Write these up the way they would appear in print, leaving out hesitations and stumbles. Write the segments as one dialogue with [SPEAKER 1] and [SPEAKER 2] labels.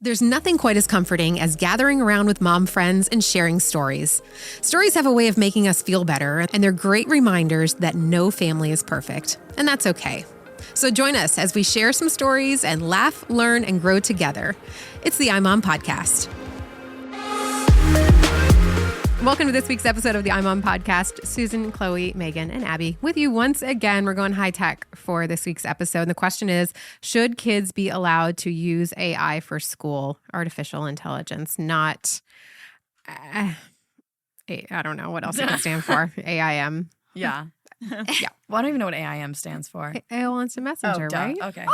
[SPEAKER 1] There's nothing quite as comforting as gathering around with mom friends and sharing stories. Stories have a way of making us feel better, and they're great reminders that no family is perfect, and that's okay. So join us as we share some stories and laugh, learn, and grow together. It's the iMom Podcast. Welcome to this week's episode of the iMom Podcast. Susan, Chloe, Megan, and Abby with you once again. We're going high tech for this week's episode. And the question is, should kids be allowed to use AI for school? Artificial intelligence, not, I don't know what else it could stand for. AIM.
[SPEAKER 2] Yeah.
[SPEAKER 1] Yeah.
[SPEAKER 2] Well, I don't even know what AIM stands for.
[SPEAKER 1] AOL Instant Messenger, right?
[SPEAKER 2] Okay.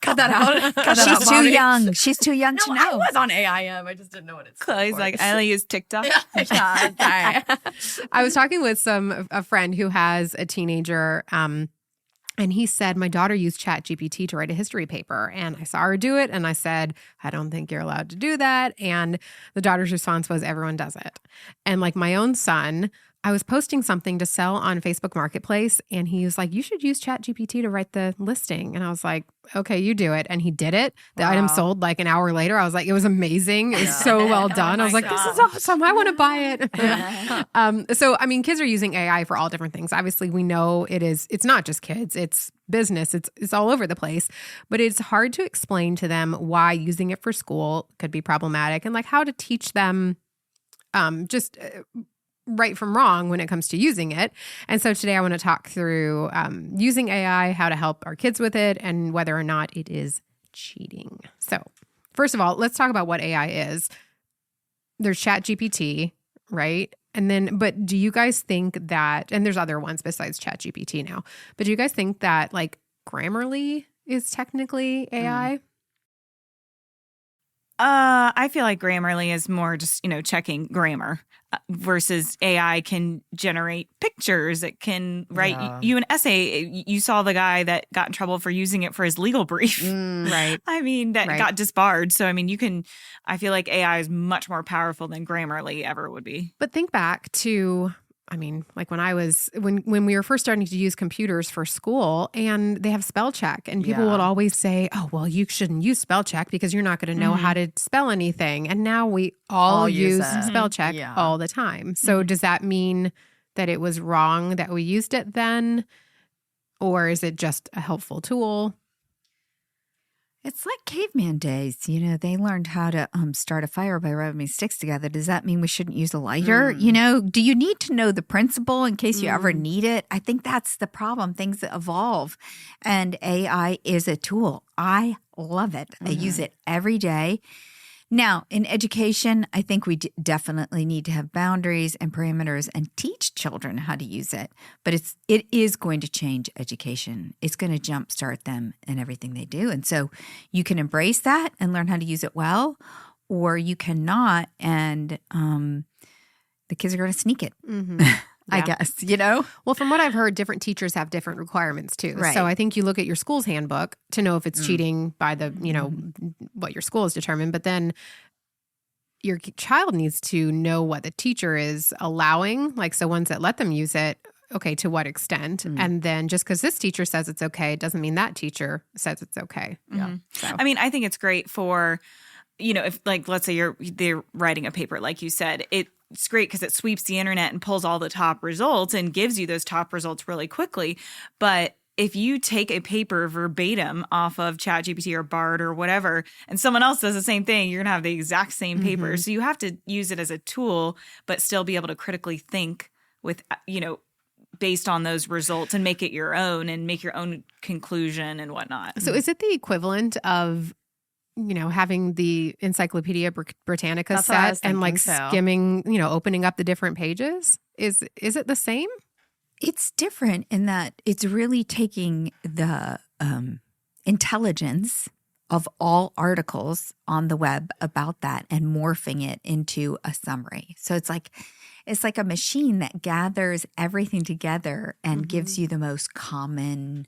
[SPEAKER 2] Cut that out. Cut that
[SPEAKER 3] She's
[SPEAKER 2] out,
[SPEAKER 3] too
[SPEAKER 2] Mommy.
[SPEAKER 3] young. She's too young to
[SPEAKER 2] I
[SPEAKER 3] know.
[SPEAKER 2] was on AIM. I just didn't know what it stood
[SPEAKER 4] Chloe's
[SPEAKER 2] for.
[SPEAKER 4] like, I only use TikTok.
[SPEAKER 2] Yeah, okay.
[SPEAKER 1] I was talking with a friend who has a teenager, and he said, my daughter used ChatGPT to write a history paper. And I saw her do it. And I said, I don't think you're allowed to do that. And the daughter's response was, everyone does it. And like my own son, I was posting something to sell on Facebook Marketplace. And he was like, you should use ChatGPT to write the listing. And I was like, okay, you do it. And he did it. The item sold like an hour later. I was like, it was amazing. It was so well done. I was like, this is awesome. I want to buy it. So, I mean, kids are using AI for all different things. Obviously, we know it's not just kids. It's business. It's all over the place. But it's hard to explain to them why using it for school could be problematic and like how to teach them just right from wrong when it comes to using it. And so today I want to talk through using AI, how to help our kids with it, and whether or not it is cheating. So first of all, let's talk about what AI is. There's ChatGPT, right? And then, but do you guys think that, and there's other ones besides ChatGPT now, but do you guys think that like Grammarly is technically AI?
[SPEAKER 4] I feel like Grammarly is more just, checking grammar versus AI can generate pictures. It can write you an essay. You saw the guy that got in trouble for using it for his legal brief.
[SPEAKER 1] Right.
[SPEAKER 4] I mean, that got disbarred. So, I mean, I feel like AI is much more powerful than Grammarly ever would be.
[SPEAKER 1] But think back to, I mean, like when we were first starting to use computers for school and they have spell check and people would always say, oh, well, you shouldn't use spell check because you're not going to know how to spell anything. And now we all use spell check all the time. So does that mean that it was wrong that we used it then? Or is it just a helpful tool?
[SPEAKER 3] It's like caveman days. They learned how to start a fire by rubbing sticks together. Does that mean we shouldn't use a lighter? Do you need to know the principle in case you ever need it? I think that's the problem. Things evolve, and AI is a tool. I love it. I use it every day. Now, in education, I think we definitely need to have boundaries and parameters and teach children how to use it. But it is going to change education. It's going to jumpstart them in everything they do. And so you can embrace that and learn how to use it well, or you cannot, and the kids are going to sneak it. I guess,
[SPEAKER 1] Well, from what I've heard, different teachers have different requirements too.
[SPEAKER 3] Right.
[SPEAKER 1] So I think you look at your school's handbook to know if it's cheating by the, what your school has determined. But then your child needs to know what the teacher is allowing. Like, so ones that let them use it, okay, to what extent? And then just because this teacher says it's okay, doesn't mean that teacher says it's okay. Yeah. So.
[SPEAKER 4] I mean, I think it's great for, if like, let's say they're writing a paper, like you said, it's great because it sweeps the internet and pulls all the top results and gives you those top results really quickly. But if you take a paper verbatim off of ChatGPT or BARD or whatever, and someone else does the same thing, you're going to have the exact same paper. So you have to use it as a tool, but still be able to critically think with, based on those results and make it your own and make your own conclusion and whatnot.
[SPEAKER 1] So is it the equivalent of having the Encyclopedia Britannica
[SPEAKER 2] That's what I
[SPEAKER 1] set
[SPEAKER 2] was
[SPEAKER 1] and like
[SPEAKER 2] thinking, too.
[SPEAKER 1] skimming, opening up the different pages? Is it the same?
[SPEAKER 3] It's different in that it's really taking the intelligence of all articles on the web about that and morphing it into a summary. So it's like a machine that gathers everything together and gives you the most common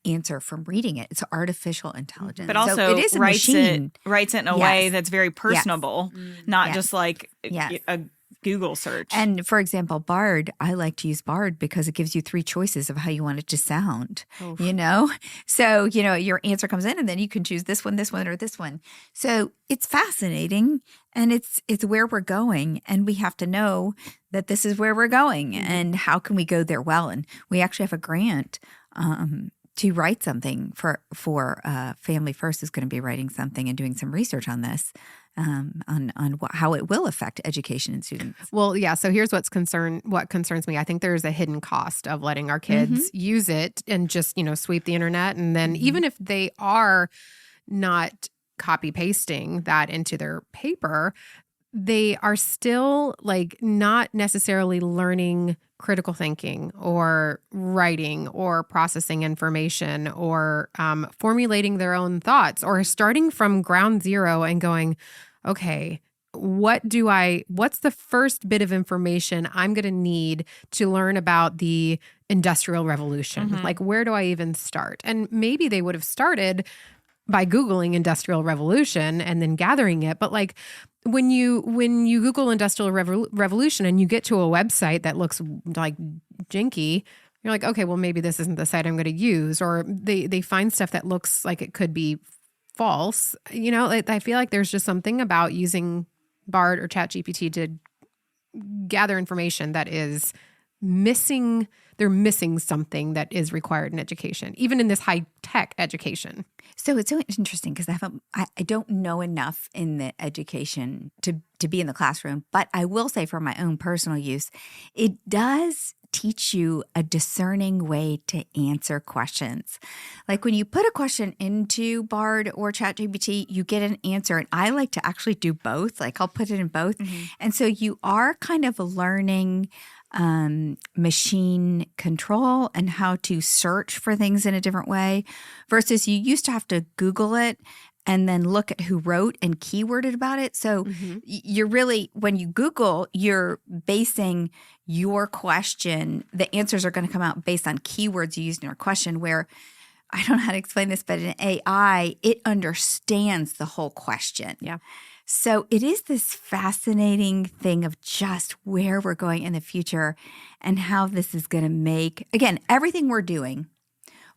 [SPEAKER 3] answer from reading it. It's artificial intelligence.
[SPEAKER 4] But also
[SPEAKER 3] so it is a
[SPEAKER 4] writes
[SPEAKER 3] machine.
[SPEAKER 4] it in a way that's very personable, not just like
[SPEAKER 3] Yes.
[SPEAKER 4] a Google search.
[SPEAKER 3] And for example, Bard, I like to use Bard because it gives you 3 choices of how you want it to sound, you know? So, you know, your answer comes in and then you can choose this one, or this one. So it's fascinating and it's where we're going. And we have to know that this is where we're going and how can we go there well. And we actually have a grant to write something for Family First is going to be writing something and doing some research on this. How it will affect education in students.
[SPEAKER 1] Well, yeah. So here's what concerns me. I think there's a hidden cost of letting our kids use it and just, you know, sweep the internet. And then even if they are not copy pasting that into their paper, they are still like not necessarily learning critical thinking or writing or processing information or formulating their own thoughts or starting from ground zero and going, okay, what's the first bit of information I'm going to need to learn about the Industrial Revolution? Like, where do I even start? And maybe they would have started by Googling Industrial Revolution and then gathering it. But like when you Google Industrial Revolution and you get to a website that looks like jinky, you're like, okay, well, maybe this isn't the site I'm going to use. Or they find stuff that looks like it could be false. You know, I feel like there's just something about using Bard or ChatGPT to gather information that is missing. They're missing something that is required in education, even in this high-tech education.
[SPEAKER 3] So it's so interesting because I don't know enough in the education to be in the classroom, but I will say for my own personal use, it does teach you a discerning way to answer questions. Like when you put a question into Bard or ChatGPT, you get an answer. And I like to actually do both. Like I'll put it in both. And so you are kind of learning machine control and how to search for things in a different way versus you used to have to Google it and then look at who wrote and keyworded about it. So you're really, when you Google, you're basing your question, the answers are going to come out based on keywords you used in your question, where I don't know how to explain this, but in AI, it understands the whole question.
[SPEAKER 1] Yeah.
[SPEAKER 3] So it is this fascinating thing of just where we're going in the future and how this is going to make, again, everything we're doing,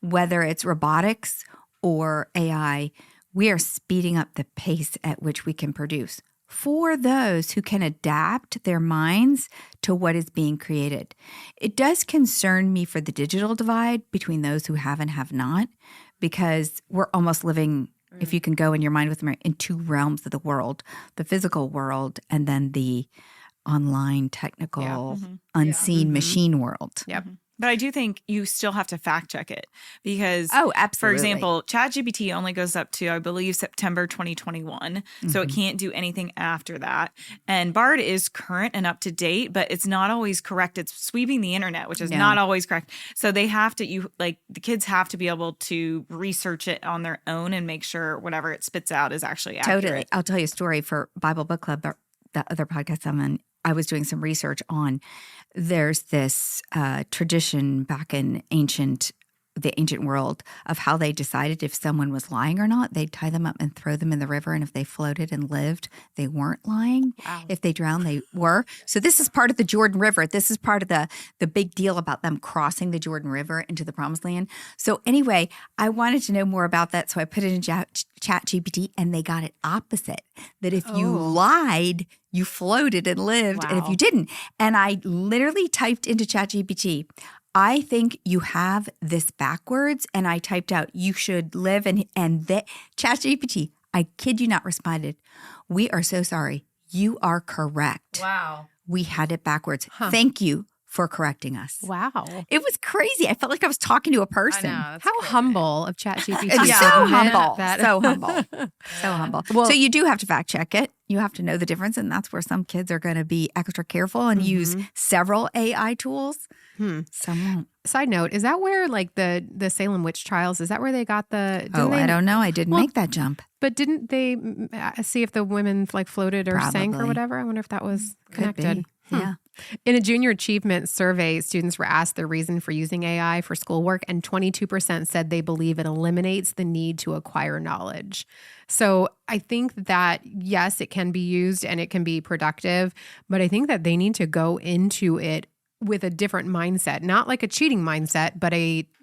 [SPEAKER 3] whether it's robotics or AI, we are speeding up the pace at which we can produce for those who can adapt their minds to what is being created. It does concern me for the digital divide between those who have and have not, because we're almost living, if you can go in your mind with me, in 2 realms of the world, the physical world and then the online, technical, unseen machine world.
[SPEAKER 1] Yep.
[SPEAKER 4] But I do think you still have to fact check it because,
[SPEAKER 3] absolutely.
[SPEAKER 4] For example, ChatGPT only goes up to, I believe, September 2021. So it can't do anything after that. And Bard is current and up to date, but it's not always correct. It's sweeping the internet, which is not always correct. So they have to, the kids have to be able to research it on their own and make sure whatever it spits out is actually accurate.
[SPEAKER 3] Totally. I'll tell you a story for Bible Book Club, the other podcast I'm on. I was doing some research on, there's this tradition back in the ancient world of how they decided if someone was lying or not. They'd tie them up and throw them in the river. And if they floated and lived, they weren't lying. Wow. If they drowned, they were. So this is part of the Jordan River. This is part of the big deal about them crossing the Jordan River into the Promised Land. So anyway, I wanted to know more about that. So I put it in ChatGPT and they got it opposite. That if you lied, you floated and lived. Wow. And if you didn't. And I literally typed into ChatGPT, I think you have this backwards. And I typed out, you should live and that ChatGPT, I kid you not, responded, we are so sorry. You are correct.
[SPEAKER 2] Wow.
[SPEAKER 3] We had it backwards. Thank you for correcting us.
[SPEAKER 1] Wow.
[SPEAKER 3] It was crazy. I felt like I was talking to a person.
[SPEAKER 2] I know,
[SPEAKER 1] How humble of ChatGPT.
[SPEAKER 3] It's so humble. So humble. So
[SPEAKER 1] Uh-huh.
[SPEAKER 3] humble. So you do have to fact check it. You have to know the difference. And that's where some kids are going to be extra careful and use several AI tools. Some won't.
[SPEAKER 1] Side note, is that where like the Salem witch trials, is that where they got the...
[SPEAKER 3] I don't know. I didn't make that jump.
[SPEAKER 1] But didn't they see if the women like floated or sank or
[SPEAKER 3] Probably.
[SPEAKER 1] whatever? I wonder if that was connected.
[SPEAKER 3] Yeah.
[SPEAKER 1] In a junior achievement survey, students were asked their reason for using AI for schoolwork, and 22% said they believe it eliminates the need to acquire knowledge. So I think that, yes, it can be used and it can be productive, but I think that they need to go into it with a different mindset, not like a cheating mindset, but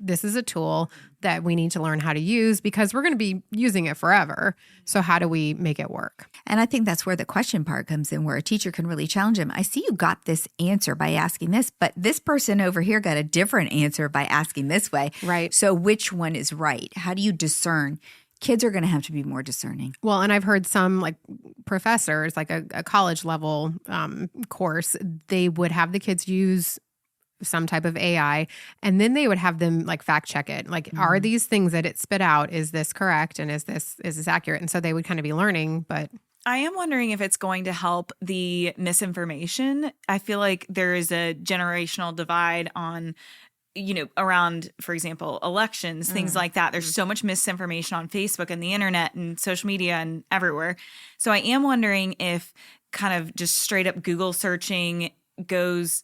[SPEAKER 1] this is a tool that we need to learn how to use because we're going to be using it forever. So how do we make it work?
[SPEAKER 3] And I think that's where the question part comes in, where a teacher can really challenge them. I see you got this answer by asking this, but this person over here got a different answer by asking this way.
[SPEAKER 1] Right.
[SPEAKER 3] So which one is right? How do you discern? Kids are going to have to be more discerning.
[SPEAKER 1] Well, and I've heard some like professors, like a college level course, they would have the kids use some type of AI, and then they would have them like fact check it. Like, are these things that it spit out, is this correct? And is this accurate? And so they would kind of be learning, but
[SPEAKER 4] I am wondering if it's going to help the misinformation. I feel like there is a generational divide on, around, for example, elections, things like that. There's so much misinformation on Facebook and the internet and social media and everywhere. So I am wondering if kind of just straight up Google searching goes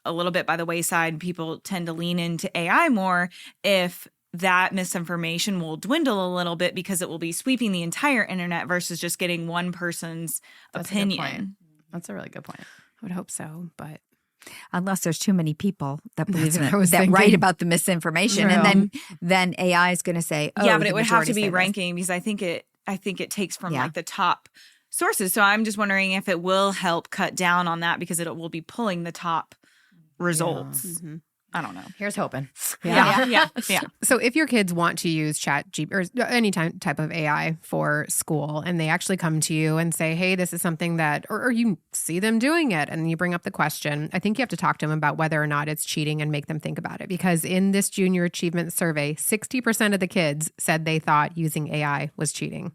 [SPEAKER 4] a little bit by the wayside. People tend to lean into AI more, if that misinformation will dwindle a little bit because it will be sweeping the entire internet versus just getting one person's opinion.
[SPEAKER 2] That's a really good point.
[SPEAKER 1] I would hope so. But
[SPEAKER 3] Unless there's too many people that believe in
[SPEAKER 1] what I
[SPEAKER 3] it,
[SPEAKER 1] was
[SPEAKER 3] that
[SPEAKER 1] thinking.
[SPEAKER 3] write about the misinformation.
[SPEAKER 1] Yeah.
[SPEAKER 3] And then AI is going to say, oh,
[SPEAKER 4] Yeah, but
[SPEAKER 3] the
[SPEAKER 4] it would have
[SPEAKER 3] majority
[SPEAKER 4] to be
[SPEAKER 3] say this.
[SPEAKER 4] ranking because I think it takes from
[SPEAKER 3] Yeah.
[SPEAKER 4] like the top sources. So I'm just wondering if it will help cut down on that because it will be pulling the top results.
[SPEAKER 1] Mm-hmm.
[SPEAKER 4] I don't know.
[SPEAKER 2] Here's hoping.
[SPEAKER 4] Yeah.
[SPEAKER 1] So if your kids want to use ChatGPT or any type of AI for school, and they actually come to you and say, hey, this is something that, or you see them doing it and you bring up the question, I think you have to talk to them about whether or not it's cheating and make them think about it. Because in this junior achievement survey, 60% of the kids said they thought using AI was cheating.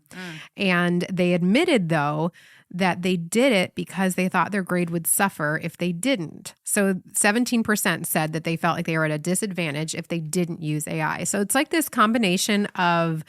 [SPEAKER 1] And they admitted, though, that they did it because they thought their grade would suffer if they didn't. So 17% said that they felt like they were at a disadvantage if they didn't use AI. So it's like this combination of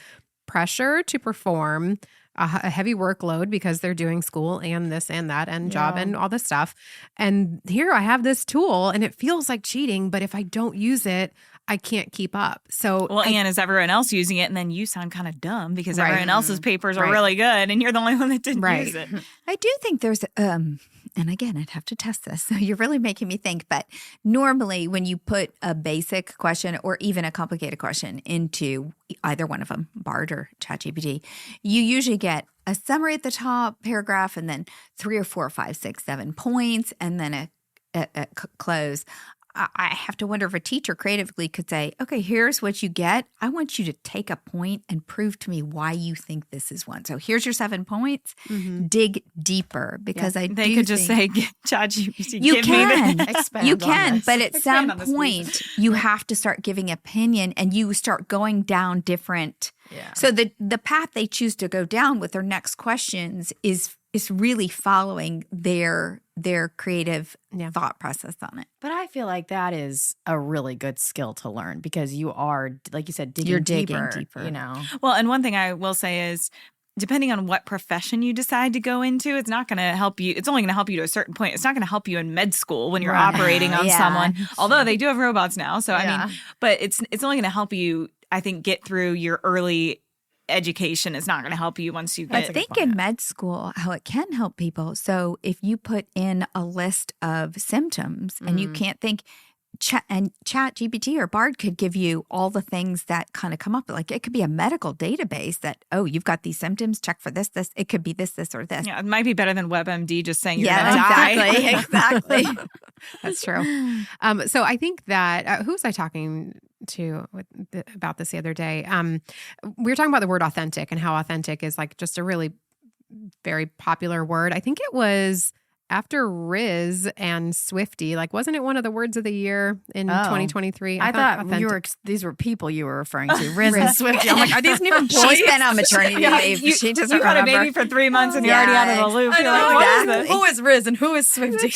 [SPEAKER 1] pressure to perform a heavy workload because they're doing school and this and that and job and all this stuff. And here I have this tool and it feels like cheating, but if I don't use it, I can't keep up. So
[SPEAKER 4] Well, and is everyone else using it? And then you sound kind of dumb because
[SPEAKER 1] Right.
[SPEAKER 4] everyone else's papers are
[SPEAKER 1] Right.
[SPEAKER 4] really good and you're the only one that didn't
[SPEAKER 1] Right.
[SPEAKER 4] use it.
[SPEAKER 3] I do think there's, and again, I'd have to test this. So you're really making me think. But normally, when you put a basic question or even a complicated question into either one of them, Bard or ChatGPT, you usually get a summary at the top, paragraph, and then 3 or 4 or 5, 6, 7 points, and then a close. I have to wonder if a teacher creatively could say, okay, here's what you get. I want you to take a point and prove to me why you think this is one. So here's your 7 points. Dig deeper because I
[SPEAKER 4] They
[SPEAKER 3] do
[SPEAKER 4] could just
[SPEAKER 3] think-
[SPEAKER 4] say, ChatGPT,
[SPEAKER 3] you
[SPEAKER 4] give me
[SPEAKER 3] can.
[SPEAKER 4] the
[SPEAKER 2] Expand
[SPEAKER 3] You
[SPEAKER 2] on
[SPEAKER 3] can,
[SPEAKER 2] this.
[SPEAKER 3] but at some
[SPEAKER 4] Expand on this, please.
[SPEAKER 3] point, you have to start giving opinion and you start going down different.
[SPEAKER 2] Yeah.
[SPEAKER 3] So the path they choose to go down with their next questions is really following their creative thought process on it.
[SPEAKER 2] But I feel like that is a really good skill to learn because you are, like you said, digging
[SPEAKER 3] You're digging
[SPEAKER 2] deeper.
[SPEAKER 3] deeper.
[SPEAKER 4] Well, and one thing I will say is, depending on what profession you decide to go into, it's not going to help you. It's only going to help you to a certain point. It's not going to help you in med school when you're
[SPEAKER 3] Right.
[SPEAKER 4] operating on
[SPEAKER 3] Yeah.
[SPEAKER 4] someone. Although they do have robots now, so I
[SPEAKER 2] Yeah.
[SPEAKER 4] mean, but it's only going to help you, I think, get through your early education. It's not going to help you once you
[SPEAKER 3] I
[SPEAKER 4] get.
[SPEAKER 3] think in med school, how it can help people. So if you put in a list of symptoms and you can't think, ChatGPT or Bard could give you all the things that kind of come up. Like it could be a medical database that, oh, you've got these symptoms, check for this. It could be this, or this.
[SPEAKER 4] Yeah, it might be better than WebMD just saying you're
[SPEAKER 3] Yeah,
[SPEAKER 4] going to die.
[SPEAKER 3] exactly.
[SPEAKER 1] That's true. So I think that who was I talking to about this the other day? We were talking about the word authentic and how authentic is like just a really very popular word. I think it was after Riz and Swifty. Like, wasn't it one of the words of the year in 2023?
[SPEAKER 2] I thought
[SPEAKER 1] authentic.
[SPEAKER 2] these were people you were referring to, Riz and Swifty. I'm like, are these new employees?
[SPEAKER 3] She's been on maternity leave. She doesn't
[SPEAKER 4] You had a
[SPEAKER 3] remember.
[SPEAKER 4] baby for 3 months and you're already out of the loop.
[SPEAKER 2] I
[SPEAKER 4] You're
[SPEAKER 2] know,
[SPEAKER 4] like, what is
[SPEAKER 3] exactly.
[SPEAKER 4] this?
[SPEAKER 2] Who is Riz and who is Swifty?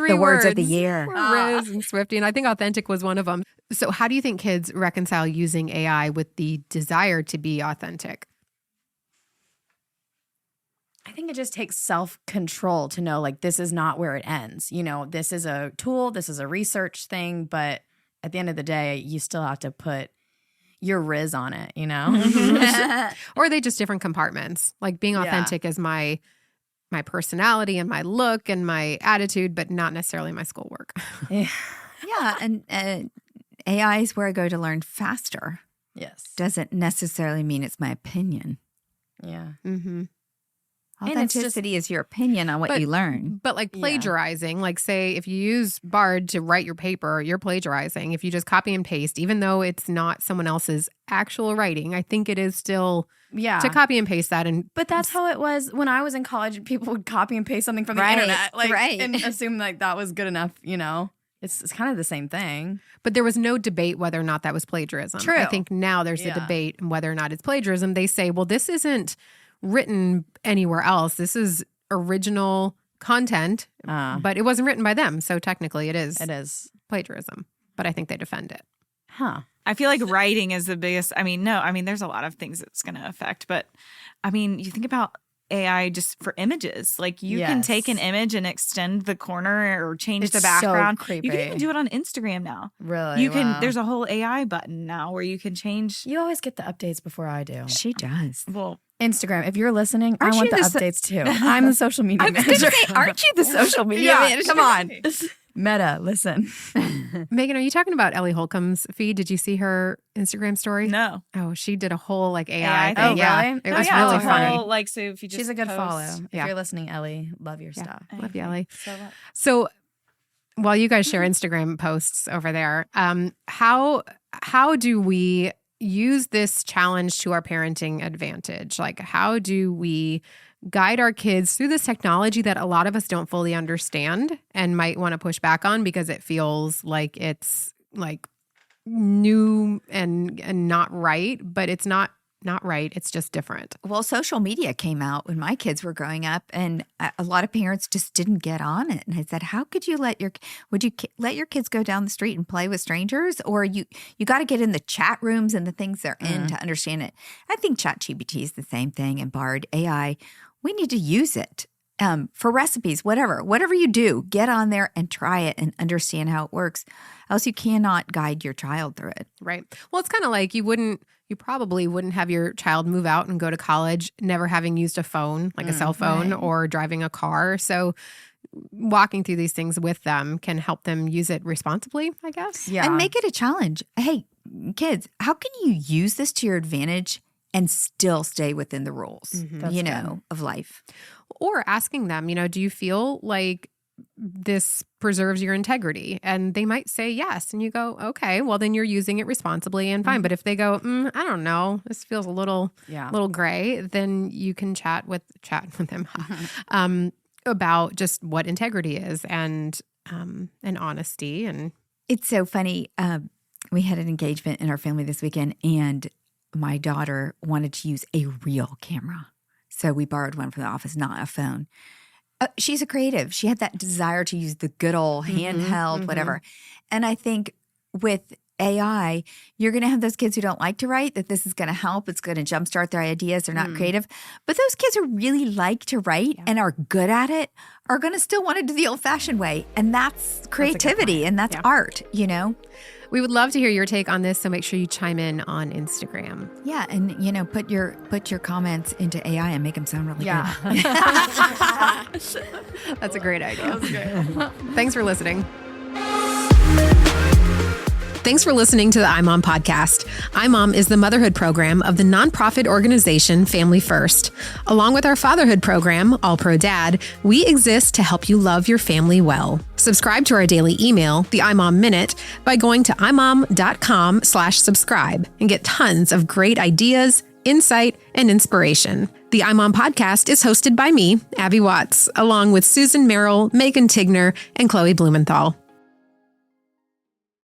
[SPEAKER 3] The words of the year.
[SPEAKER 1] Riz and Swifty. And I think authentic was one of them. So how do you think kids reconcile using AI with the desire to be authentic?
[SPEAKER 2] I think it just takes self-control to know, like, this is not where it ends. You know, this is a tool, this is a research thing, but at the end of the day, you still have to put your riz on it, you know?
[SPEAKER 1] Or are they just different compartments? Like being authentic is my personality and my look and my attitude, but not necessarily my schoolwork.
[SPEAKER 3] Yeah, and AI is where I go to learn faster.
[SPEAKER 2] Yes.
[SPEAKER 3] Doesn't necessarily mean it's my opinion.
[SPEAKER 2] Yeah.
[SPEAKER 1] Mm-hmm.
[SPEAKER 2] And it's just-
[SPEAKER 3] Authenticity is your opinion on what you learn.
[SPEAKER 1] But like
[SPEAKER 2] Yeah.
[SPEAKER 1] plagiarizing, like say if you use Bard to write your paper, you're plagiarizing. If you just copy and paste, even though it's not someone else's actual writing, I think it is still
[SPEAKER 2] Yeah.
[SPEAKER 1] to copy and paste that. And
[SPEAKER 2] But that's how it was when I was in college. People would copy and paste something from the
[SPEAKER 3] Right,
[SPEAKER 2] internet, like,
[SPEAKER 3] right.
[SPEAKER 2] and assume like that was good enough. You know, it's kind of the same thing.
[SPEAKER 1] but there was no debate whether or not that was plagiarism.
[SPEAKER 2] True.
[SPEAKER 1] I think now there's a
[SPEAKER 2] Yeah.
[SPEAKER 1] debate on whether or not it's plagiarism. They say, well, this isn't written anywhere else. This is original content, but it wasn't written by them. So technically it is
[SPEAKER 2] It is,
[SPEAKER 1] plagiarism. But I think they defend it.
[SPEAKER 2] huh?
[SPEAKER 4] I feel like writing is the biggest. I mean, there's a lot of things it's going to affect, but I mean, you think about AI just for images. Like you can take an
[SPEAKER 2] Yes.
[SPEAKER 4] image and extend the corner or change
[SPEAKER 2] It's
[SPEAKER 4] the
[SPEAKER 2] so
[SPEAKER 4] background.
[SPEAKER 2] creepy.
[SPEAKER 4] You can even do it on Instagram now.
[SPEAKER 2] Really?
[SPEAKER 4] You can.
[SPEAKER 2] Wow.
[SPEAKER 4] There's a whole AI button now where you can change.
[SPEAKER 2] You always get the updates before I do.
[SPEAKER 3] She does.
[SPEAKER 4] Well,
[SPEAKER 2] Instagram, if you're listening,
[SPEAKER 3] Aren't
[SPEAKER 2] I want
[SPEAKER 3] you
[SPEAKER 2] the
[SPEAKER 3] the so-
[SPEAKER 2] updates too. I'm the social media
[SPEAKER 3] I was
[SPEAKER 2] manager.
[SPEAKER 3] going to say, aren't you the social media
[SPEAKER 2] Yeah,
[SPEAKER 3] manager?
[SPEAKER 2] come on. Meta, listen.
[SPEAKER 1] Megan, are you talking about Ellie Holcomb's feed? Did you see her Instagram story?
[SPEAKER 4] no.
[SPEAKER 1] Oh, she did a whole like AI
[SPEAKER 4] AI
[SPEAKER 1] thing.
[SPEAKER 4] thing.
[SPEAKER 2] Oh,
[SPEAKER 1] Yeah,
[SPEAKER 2] really?
[SPEAKER 1] it
[SPEAKER 2] Oh,
[SPEAKER 1] was
[SPEAKER 2] yeah,
[SPEAKER 1] really
[SPEAKER 2] it's a
[SPEAKER 1] funny.
[SPEAKER 2] whole-
[SPEAKER 4] Like, so if you just
[SPEAKER 2] She's a good
[SPEAKER 4] post-
[SPEAKER 2] follow. If
[SPEAKER 1] Yeah.
[SPEAKER 2] you're listening, Ellie, love your
[SPEAKER 1] Yeah.
[SPEAKER 2] stuff.
[SPEAKER 1] Love you, Ellie.
[SPEAKER 4] So what?
[SPEAKER 1] So while you guys share Instagram posts over there, how do we use this challenge to our parenting advantage? Like, how do we guide our kids through this technology that a lot of us don't fully understand and might want to push back on because it feels like it's like new and not right, but it's not right. It's just different.
[SPEAKER 3] Well, social media came out when my kids were growing up, and a lot of parents just didn't get on it. And I said, "How could you let your kids go down the street and play with strangers, or you got to get in the chat rooms and the things they're in to understand it?" I think ChatGPT is the same thing, and Bard AI. We need to use it for recipes, whatever you do. Get on there and try it and understand how it works. Else, you cannot guide your child through it.
[SPEAKER 1] Right. Well, it's kind of like you probably wouldn't have your child move out and go to college never having used a phone, like a cell phone
[SPEAKER 3] right.
[SPEAKER 1] or driving a car. So walking through these things with them can help them use it responsibly, I guess.
[SPEAKER 2] Yeah.
[SPEAKER 3] And make it a challenge. Hey, kids, how can you use this to your advantage and still stay within the rules,
[SPEAKER 2] That's good.
[SPEAKER 3] of life?
[SPEAKER 1] Or asking them, do you feel like this preserves your integrity? And they might say yes. And you go, okay, well, then you're using it responsibly and fine. But if they go, I don't know, this feels a little gray, then you can chat with them about just what integrity is and honesty. And
[SPEAKER 3] It's so funny. We had an engagement in our family this weekend, and my daughter wanted to use a real camera. So we borrowed one from the office, not a phone. She's a creative. She had that desire to use the good old handheld, whatever. And I think with AI, you're going to have those kids who don't like to write, that this is going to help. It's going to jumpstart their ideas. They're not creative. But those kids who really like to write and are good at it are going to still want to do the old-fashioned way. And that's creativity and that's art,
[SPEAKER 1] we would love to hear your take on this. So make sure you chime in on Instagram.
[SPEAKER 3] Yeah, and put your comments into AI and make them sound really good.
[SPEAKER 1] That's a great idea. Thanks for listening. Thanks for listening to the iMom podcast. iMom is the motherhood program of the nonprofit organization Family First. Along with our fatherhood program, All Pro Dad, we exist to help you love your family well. Subscribe to our daily email, the iMom Minute, by going to imom.com/subscribe and get tons of great ideas, insight, and inspiration. The iMom podcast is hosted by me, Abby Watts, along with Susan Merrill, Megan Tigner, and Chloe Blumenthal.